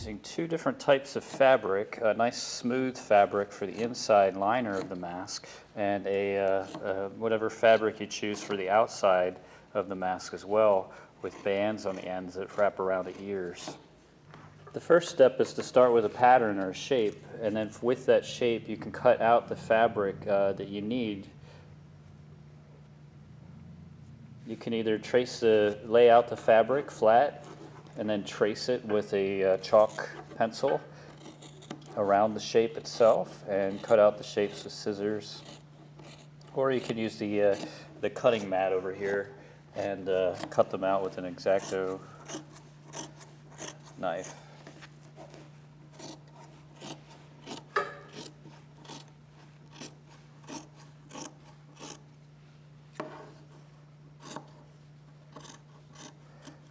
using two different types of fabric, a nice smooth fabric for the inside liner of the mask, and whatever fabric you choose for the outside of the mask as well, with bands on the ends that wrap around the ears. The first step is to start with a pattern or a shape, and then with that shape you can cut out the fabric that you need. You can either lay out the fabric flat and then trace it with a chalk pencil around the shape itself and cut out the shapes with scissors. Or you can use the cutting mat over here and cut them out with an X-Acto knife.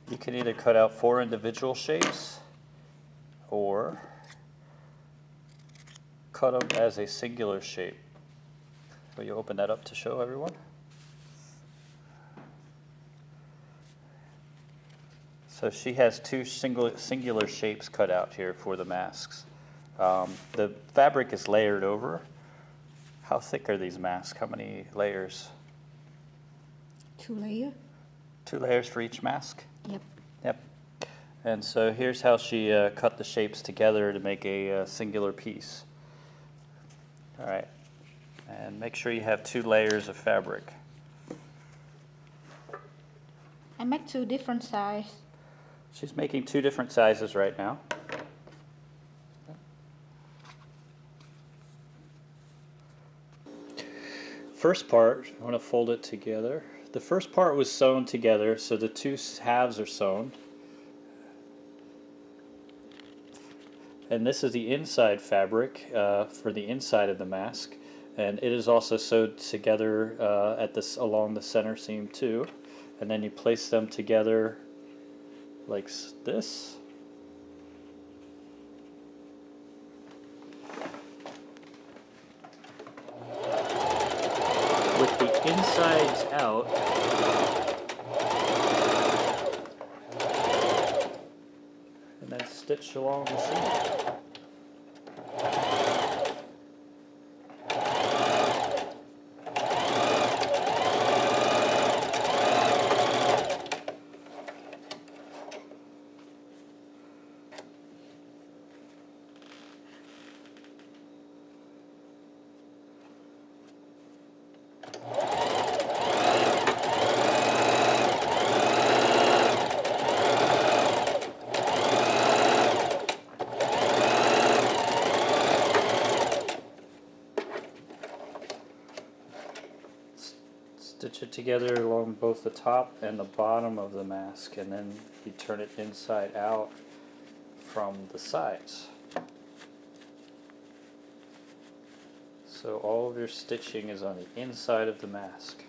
You can either cut out 4 individual shapes or cut them as a singular shape. Will you open that up to show everyone? So she has 2 singular shapes cut out here for the masks. The fabric is layered over. How thick are these masks? How many layers? 2 layers. 2 layers for each mask? Yep. Yep. And so here's how she cut the shapes together to make a singular piece. All right. And make sure you have 2 layers of fabric. I make 2 different sizes. She's making 2 different sizes right now. First part, I'm going to fold it together. The first part was sewn together, so the 2 halves are sewn. And this is the inside fabric for the inside of the mask, and it is also sewed together along the center seam too. And then you place them together like this. With the insides out, and then stitch along the seam. Stitch it together along both the top and the bottom of the mask, and then you turn it inside out from the sides. So all of your stitching is on the inside of the mask.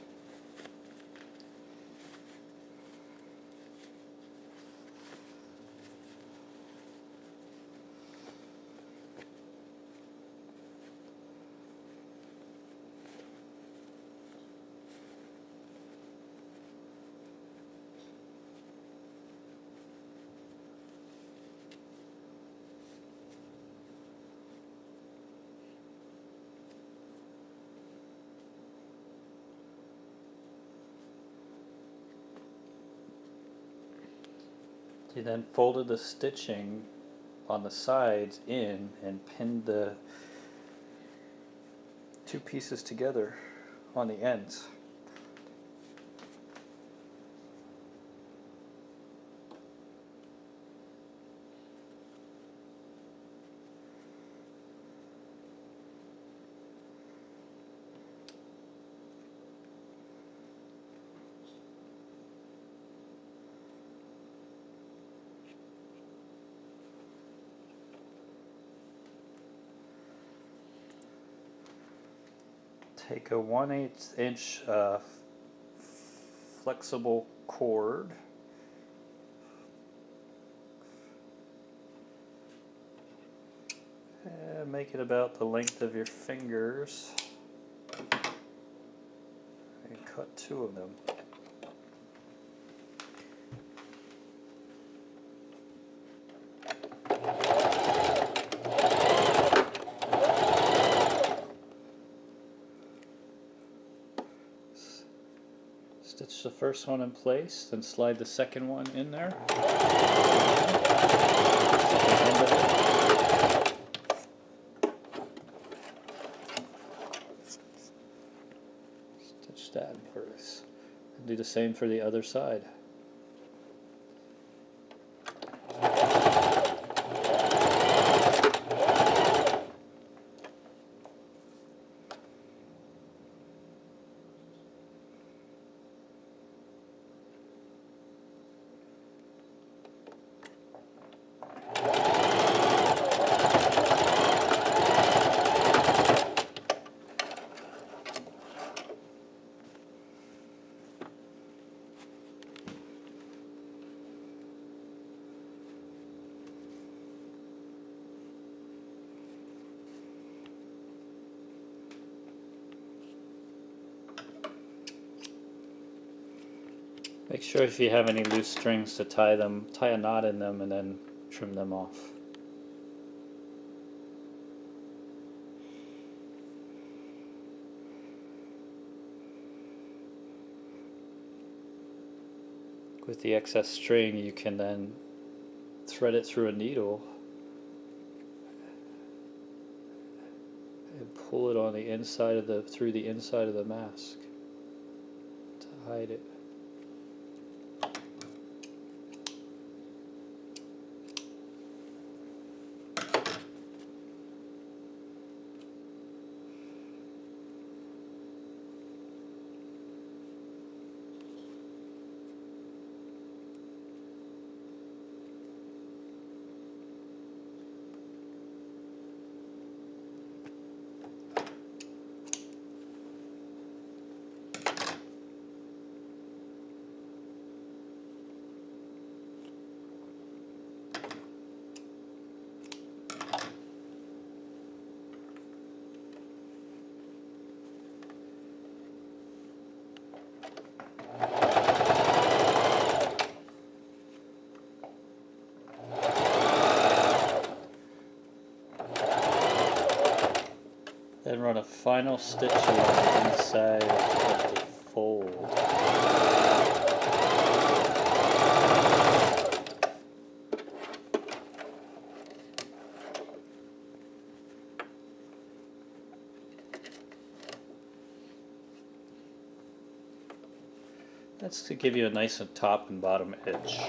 You then folded the stitching on the sides in and pinned the 2 pieces together on the ends. Take a 1/8 inch flexible cord, and make it about the length of your fingers, and cut 2 of them. Stitch the first one in place, then slide the second one in there. Stitch that in place. And do the same for the other side. Make sure if you have any loose strings to tie a knot in them and then trim them off. With the excess string, you can then thread it through a needle and pull it on the inside of through the inside of the mask to hide it. Then run a final stitch along the inside of the fold. That's to give you a nice top and bottom edge.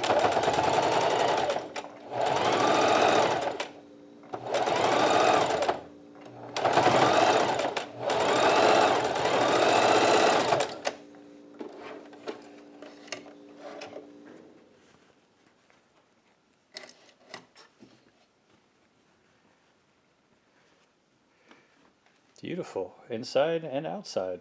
Beautiful, inside and outside.